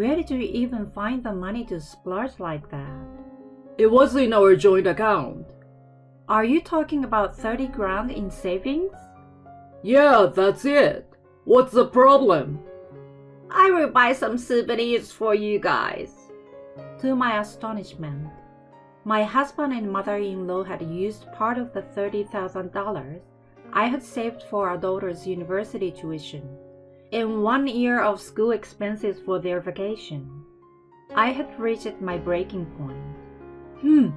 Where did you even find the money to splurge like that? It was in our joint account. Are you talking about 30 grand in savings? Yeah, that's it. What's the problem? I will buy some souvenirs for you guys. To my astonishment, my husband and mother-in-law had used part of the $30,000 I had saved for our daughter's university tuition and 1 year of school expenses for their vacation. I had reached my breaking point.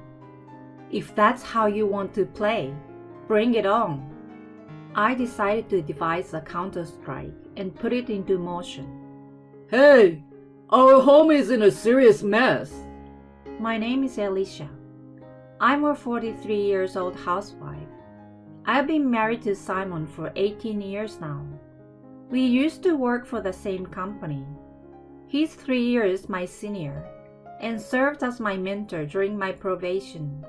If that's how you want to play, bring it on. I decided to devise a counter-strike and put it into motion. Hey, our home is in a serious mess. My name is Alicia. I'm a 43 years old housewife. I've been married to Simon for 18 years now. We used to work for the same company. He's 3 years my senior and served as my mentor during my probation.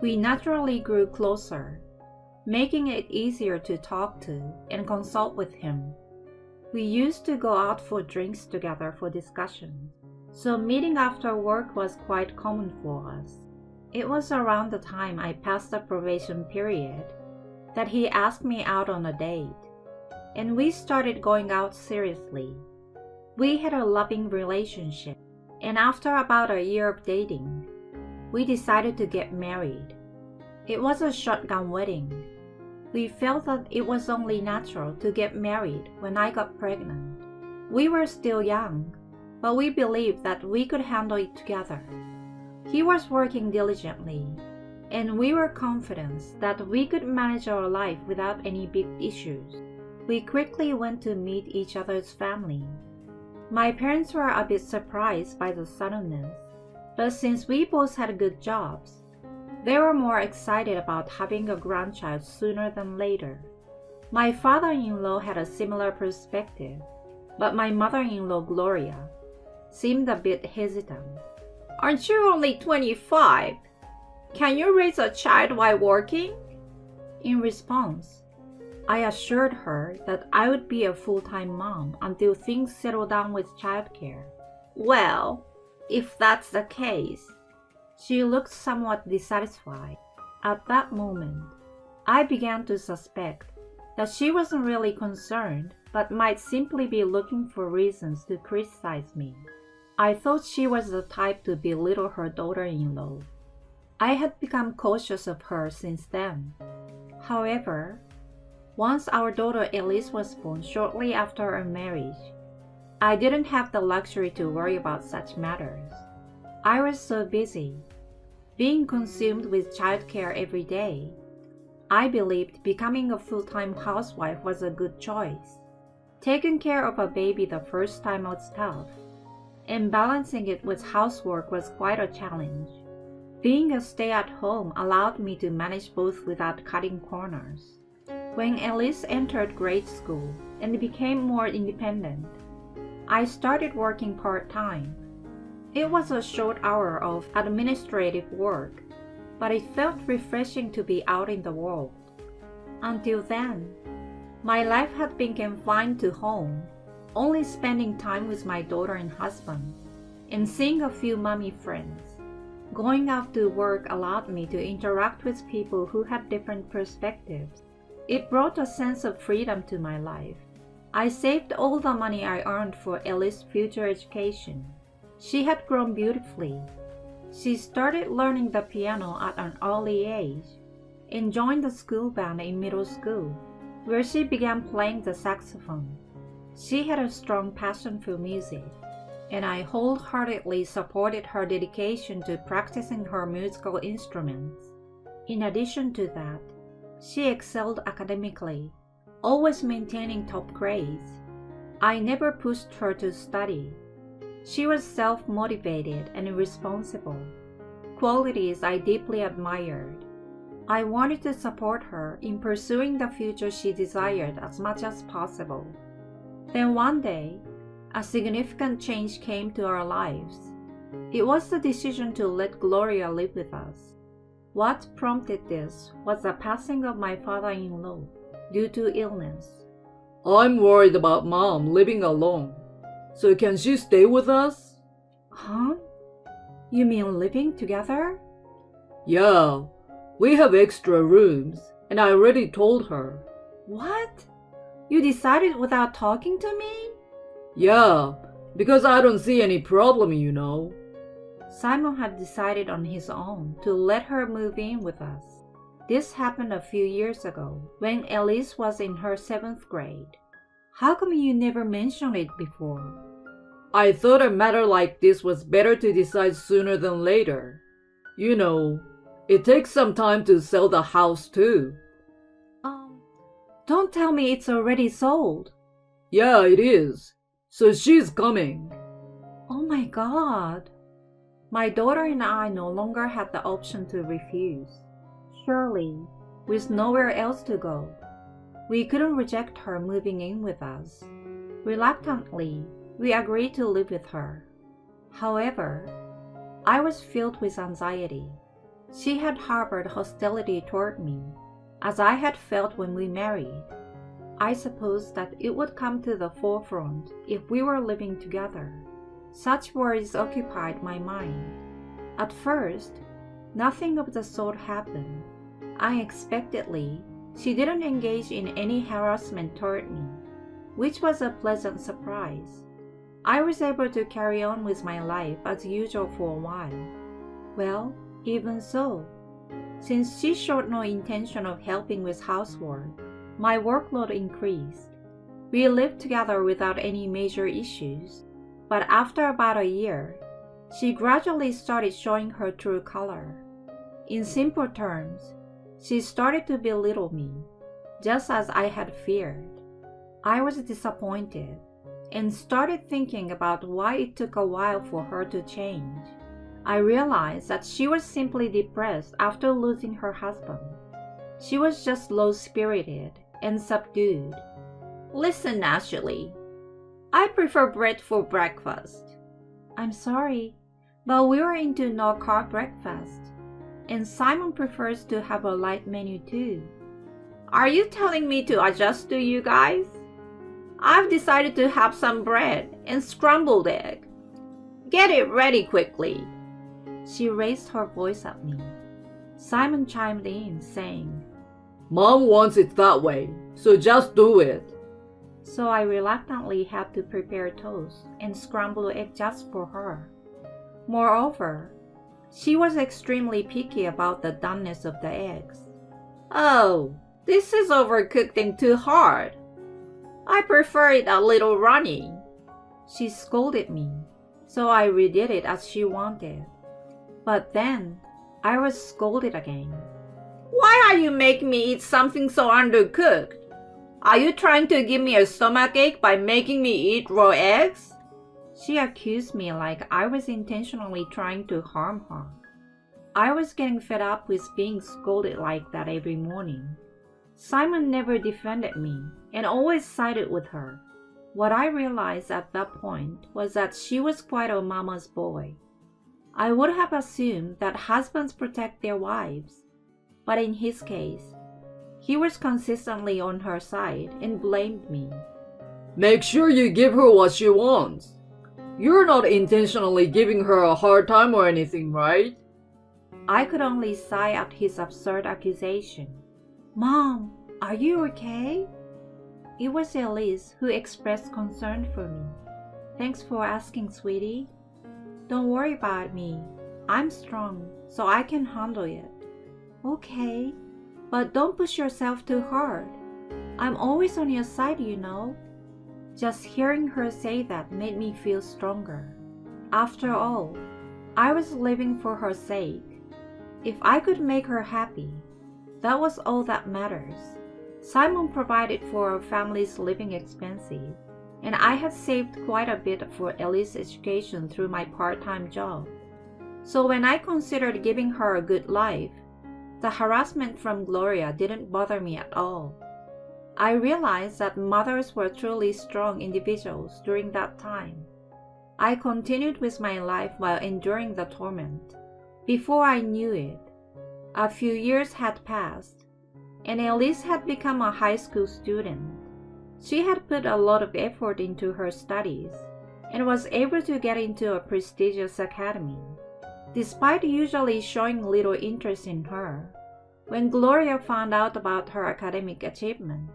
We naturally grew closer, making it easier to talk to and consult with him. We used to go out for drinks together for discussion, so meeting after work was quite common for us. It was around the time I passed the probation period that he asked me out on a date, and we started going out seriously. We had a loving relationship, and after about a year of dating, we decided to get married. It was a shotgun wedding. We felt that it was only natural to get married when I got pregnant. We were still young, but we believed that we could handle it together. He was working diligently, and we were confident that we could manage our life without any big issues. We quickly went to meet each other's family. My parents were a bit surprised by the suddenness, but since we both had good jobs, they were more excited about having a grandchild sooner than later. My father-in-law had a similar perspective, but my mother-in-law, Gloria, seemed a bit hesitant. Aren't you only 25? Can you raise a child while working? In response, I assured her that I would be a full-time mom until things settle down with childcare. Well, if that's the case, she looked somewhat dissatisfied. At that moment, I began to suspect that she wasn't really concerned, but might simply be looking for reasons to criticize me. I thought she was the type to belittle her daughter-in-law. I had become cautious of her since then. However, once our daughter Elise was born shortly after our marriage, I didn't have the luxury to worry about such matters. I was so busy, being consumed with childcare every day. I believed becoming a full-time housewife was a good choice. Taking care of a baby the first time was tough, and balancing it with housework was quite a challenge. Being a stay-at-home allowed me to manage both without cutting corners. When Elise entered grade school and became more independent, I started working part-time. It was a short hour of administrative work, but it felt refreshing to be out in the world. Until then, my life had been confined to home, only spending time with my daughter and husband, and seeing a few mommy friends. Going out to work allowed me to interact with people who had different perspectives. It brought a sense of freedom to my life. I saved all the money I earned for Elise's future education. She had grown beautifully. She started learning the piano at an early age and joined the school band in middle school, where she began playing the saxophone. She had a strong passion for music, and I wholeheartedly supported her dedication to practicing her musical instruments. In addition to that, she excelled academically, always maintaining top grades. I never pushed her to study. She was self-motivated and responsible, qualities I deeply admired. I wanted to support her in pursuing the future she desired as much as possible. Then one day, a significant change came to our lives. It was the decision to let Gloria live with us. What prompted this was the passing of my father-in-law due to illness. I'm worried about Mom living alone. So can she stay with us? Huh? You mean living together? Yeah, we have extra rooms, and I already told her. What? You decided without talking to me? Yeah, because I don't see any problem, you know. Simon had decided on his own to let her move in with us. This happened a few years ago when Elise was in her 7th grade. How come you never mentioned it before? I thought a matter like this was better to decide sooner than later. You know, it takes some time to sell the house too. Don't tell me it's already sold. Yeah, it is. So she's coming. Oh my God. My daughter and I no longer had the option to refuse. Surely, with nowhere else to go, we couldn't reject her moving in with us. Reluctantly, we agreed to live with her. However, I was filled with anxiety. She had harbored hostility toward me, as I had felt when we married. I supposed that it would come to the forefront if we were living together. Such worries occupied my mind. At first, nothing of the sort happened. Unexpectedly, she didn't engage in any harassment toward me, which was a pleasant surprise. I was able to carry on with my life as usual for a while. Well, even so, since she showed no intention of helping with housework, my workload increased. We lived together without any major issues, but after about a year, she gradually started showing her true color. In simple terms, she started to belittle me, just as I had feared. I was disappointed and started thinking about why it took a while for her to change. I realized that she was simply depressed after losing her husband. She was just low-spirited and subdued. Listen, Ashley, I prefer bread for breakfast. I'm sorry, but we are into no-carb breakfast, and Simon prefers to have a light menu too. Are you telling me to adjust to you guys? I've decided to have some bread and scrambled egg. Get it ready quickly. She raised her voice at me. Simon chimed in, saying, Mom wants it that way, so just do it. So I reluctantly had to prepare toast and scrambled egg just for her. Moreover, she was extremely picky about the doneness of the eggs. Oh, this is overcooked and too hard. I prefer it a little runny. She scolded me, so I redid it as she wanted. But then, I was scolded again. Why are you making me eat something so undercooked? Are you trying to give me a stomachache by making me eat raw eggs? She accused me like I was intentionally trying to harm her. I was getting fed up with being scolded like that every morning. Simon never defended me and always sided with her. What I realized at that point was that she was quite a mama's boy. I would have assumed that husbands protect their wives, but in his case, he was consistently on her side and blamed me. Make sure you give her what she wants. You're not intentionally giving her a hard time or anything, right? I could only sigh at his absurd accusation. Mom, are you okay? It was Elise who expressed concern for me. Thanks for asking, sweetie. Don't worry about me. I'm strong, so I can handle it. Okay, but don't push yourself too hard. I'm always on your side, you know. Just hearing her say that made me feel stronger. After all, I was living for her sake. If I could make her happy, that was all that matters. Simon provided for our family's living expenses, and I had saved quite a bit for Ellie's education through my part-time job. So when I considered giving her a good life, the harassment from Gloria didn't bother me at all. I realized that mothers were truly strong individuals during that time. I continued with my life while enduring the torment. Before I knew it, a few years had passed, and Elise had become a high school student. She had put a lot of effort into her studies, and was able to get into a prestigious academy. Despite usually showing little interest in her, when Gloria found out about her academic achievement,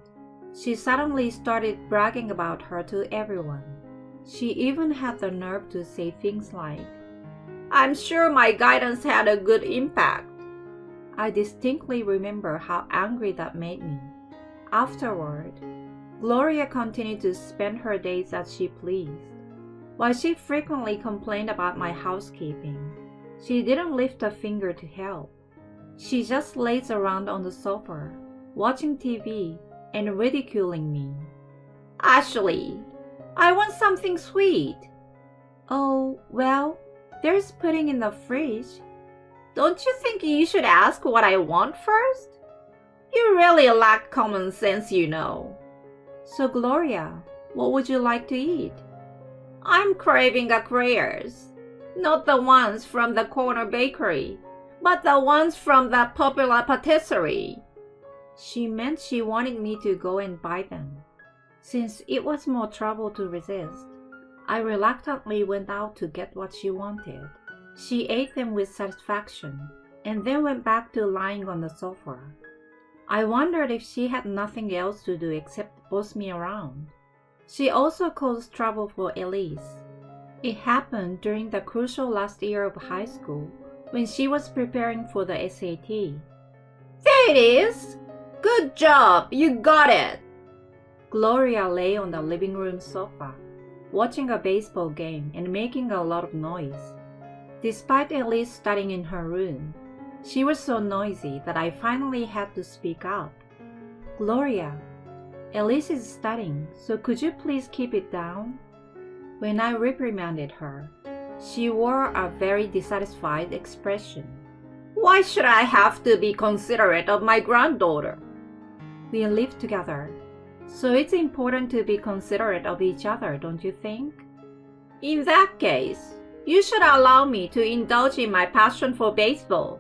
she suddenly started bragging about her to everyone. She even had the nerve to say things like, "I'm sure my guidance had a good impact." I distinctly remember how angry that made me. Afterward, Gloria continued to spend her days as she pleased. While she frequently complained about my housekeeping, she didn't lift a finger to help. She just lays around on the sofa, watching TV and ridiculing me. "Ashley, I want something sweet." "Oh, well, there's pudding in the fridge." "Don't you think you should ask what I want first? You really lack common sense, you know." "So, Gloria, what would you like to eat?" "I'm craving eclairs. Not the ones from the corner bakery, but the ones from the popular patisserie." She meant she wanted me to go and buy them. Since it was more trouble to resist, I reluctantly went out to get what she wanted. She ate them with satisfaction and then went back to lying on the sofa. I wondered if she had nothing else to do except boss me around. She also caused trouble for Elise. It happened during the crucial last year of high school when she was preparing for the SAT. "There it is! Good job, you got it!" Gloria lay on the living room sofa, watching a baseball game and making a lot of noise. Despite Elise studying in her room, she was so noisy that I finally had to speak up. "Gloria, Elise is studying, so could you please keep it down?" When I reprimanded her, she wore a very dissatisfied expression. "Why should I have to be considerate of my granddaughter?" "We live together, so it's important to be considerate of each other, don't you think?" "In that case, you should allow me to indulge in my passion for baseball."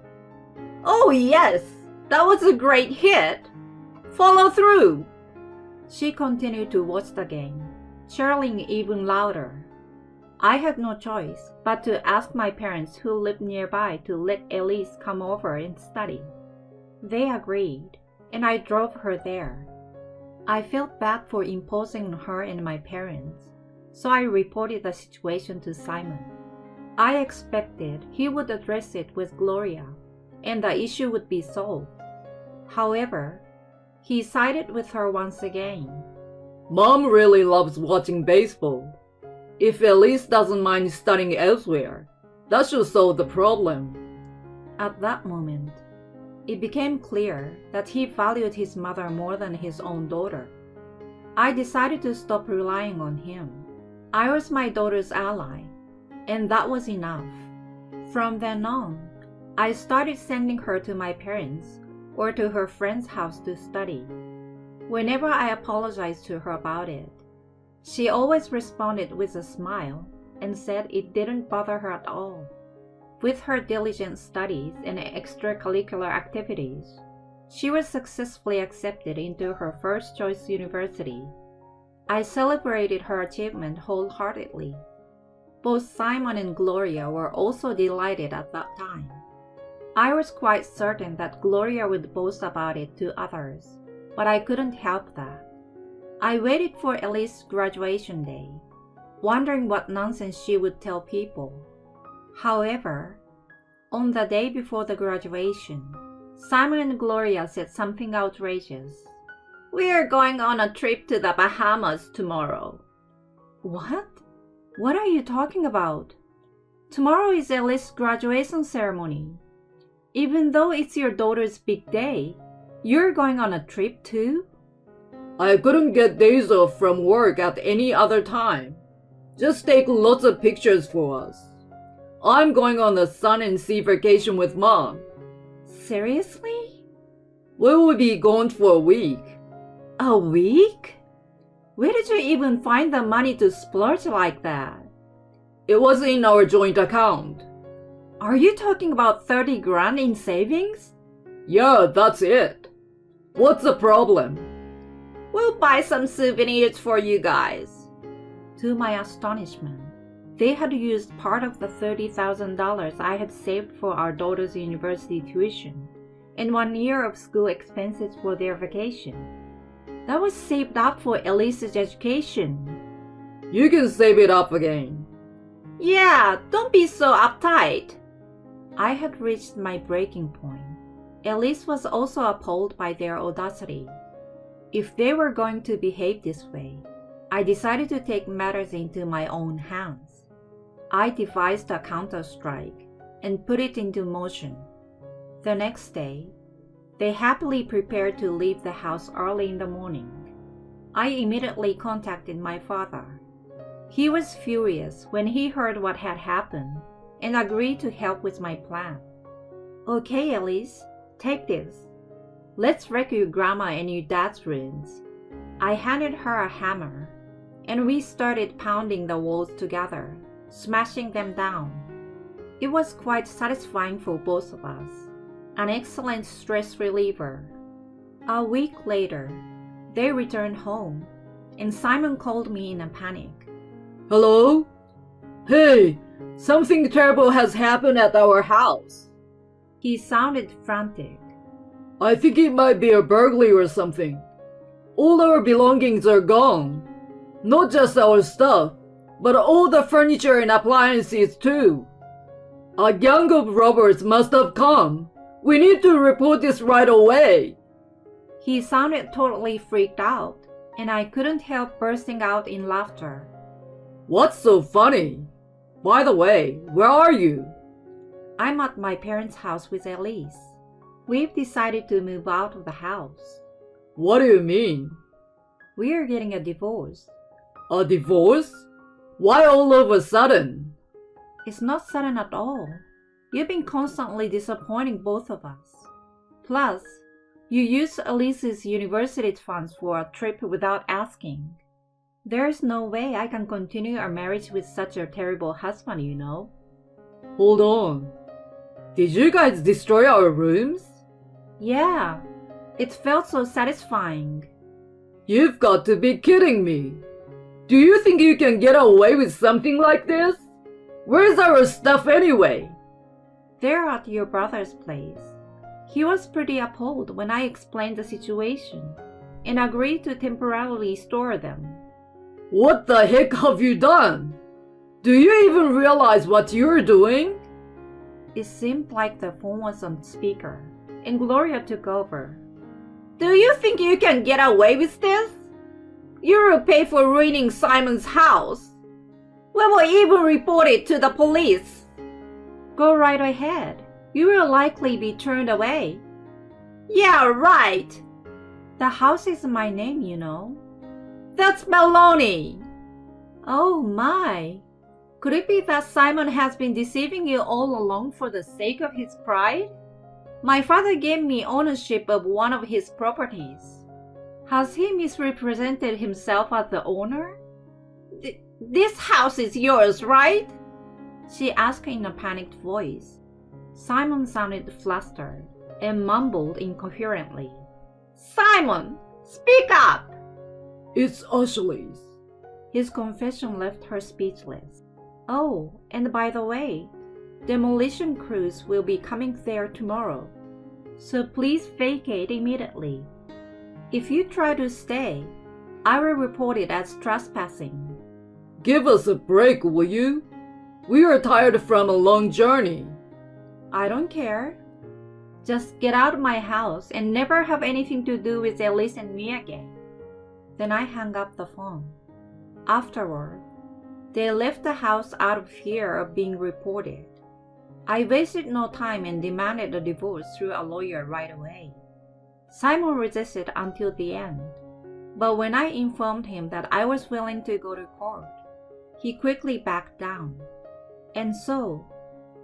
"Oh yes, that was a great hit. Follow through." She continued to watch the game, chirling even louder. I had no choice but to ask my parents who lived nearby to let Elise come over and study. They agreed, and I drove her there. I felt bad for imposing on her and my parents, so I reported the situation to Simon. I expected he would address it with Gloria, and the issue would be solved. However, he sided with her once again. Mom really loves watching baseball. If Elise doesn't mind studying elsewhere, that should solve the problem. At that moment, it became clear that he valued his mother more than his own daughter. I decided to stop relying on him. I was my daughter's ally, and that was enough. From then on, I started sending her to my parents or to her friend's house to study. Whenever I apologized to her about it, she always responded with a smile and said it didn't bother her at all. With her diligent studies and extracurricular activities, she was successfully accepted into her first choice university. I celebrated her achievement wholeheartedly. Both Simon and Gloria were also delighted at that time. I was quite certain that Gloria would boast about it to others, but I couldn't help that. I waited for Elise's graduation day, wondering what nonsense she would tell people. However, on the day before the graduation, Simon and Gloria said something outrageous. "We're going on a trip to the Bahamas tomorrow." "What? What are you talking about? Tomorrow is Elise's graduation ceremony. Even though it's your daughter's big day, you're going on a trip too?" I couldn't get days off from work at any other time. Just take lots of pictures for us. I'm going on a sun and sea vacation with Mom. Seriously? We will be gone for a week. A week? Where did you even find the money to splurge like that? It was in our joint account. Are you talking about 30 grand in savings? Yeah, that's it. What's the problem? We'll buy some souvenirs for you guys. To my astonishment, They had used part of the $30,000 I had saved for our daughter's university tuition and 1 year of school expenses for their vacation. That was saved up for Elise's education. You can save it up again. Yeah, don't be so uptight. I had reached my breaking point. Elise was also appalled by their audacity. If they were going to behave this way, I decided to take matters into my own hands. I devised a counter-strike and put it into motion. The next day, they happily prepared to leave the house early in the morning. I immediately contacted my father. He was furious when he heard what had happened and agreed to help with my plan. Okay, Elise, take this. Let's wreck your grandma and your dad's rooms. I handed her a hammer, and we started pounding the walls together, smashing them down. It was quite satisfying for both of us, an excellent stress reliever. A week later, they returned home, and Simon called me in a panic. Hello? Hey, something terrible has happened at our house. He sounded frantic. I think it might be a burglary or something. All our belongings are gone. Not just our stuff, but all the furniture and appliances too. A gang of robbers must have come. We need to report this right away. He sounded totally freaked out, and I couldn't help bursting out in laughter. What's so funny? By the way, where are you? I'm at my parents' house with Elise. We've decided to move out of the house. What do you mean? We're getting a divorce. A divorce? Why all of a sudden? It's not sudden at all. You've been constantly disappointing both of us. Plus, you used Elise's university funds for a trip without asking. There's no way I can continue our marriage with such a terrible husband, you know. Hold on. Did you guys destroy our rooms? Yeah, it felt so satisfying. You've got to be kidding me. Do you think you can get away with something like this? Where's our stuff anyway? They're at your brother's place. He was pretty appalled when I explained the situation and agreed to temporarily store them. What the heck have you done? Do you even realize what you're doing? It seemed like the phone was on speaker, and Gloria took over. Do you think you can get away with this? You will pay for ruining Simon's house. We will even report it to the police. Go right ahead. You will likely be turned away. Yeah, right. The house is in my name, you know. That's baloney. Oh my. Could it be that Simon has been deceiving you all along for the sake of his pride? My father gave me ownership of one of his properties. Has he misrepresented himself as the owner? This house is yours, right? She asked in a panicked voice. Simon sounded flustered and mumbled incoherently. Simon, speak up! It's Ashley's. His confession left her speechless. Oh, and by the way, demolition crews will be coming there tomorrow, so please vacate immediately. If you try to stay, I will report it as trespassing. Give us a break, will you? We are tired from a long journey. I don't care. Just get out of my house and never have anything to do with Elise and me again. Then I hung up the phone. Afterward, they left the house out of fear of being reported. I wasted no time and demanded a divorce through a lawyer right away. Simon resisted until the end, but when I informed him that I was willing to go to court, he quickly backed down. And so,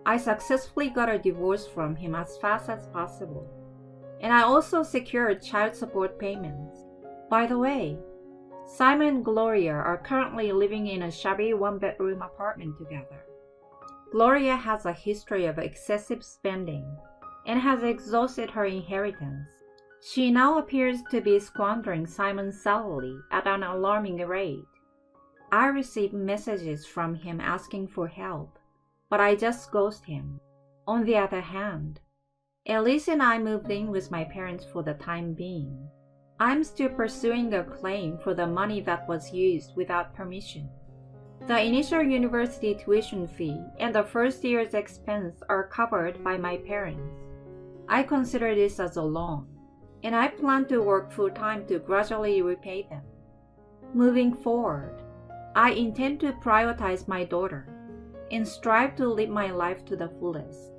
I successfully got a divorce from him as fast as possible. And I also secured child support payments. By the way, Simon and Gloria are currently living in a shabby one-bedroom apartment together. Gloria has a history of excessive spending and has exhausted her inheritance. She now appears to be squandering Simon's salary at an alarming rate. I receive messages from him asking for help, but I just ghost him. On the other hand, Elise and I moved in with my parents for the time being. I'm still pursuing a claim for the money that was used without permission. The initial university tuition fee and the first year's expense are covered by my parents. I consider this as a loan, and I plan to work full-time to gradually repay them. Moving forward, I intend to prioritize my daughter and strive to live my life to the fullest.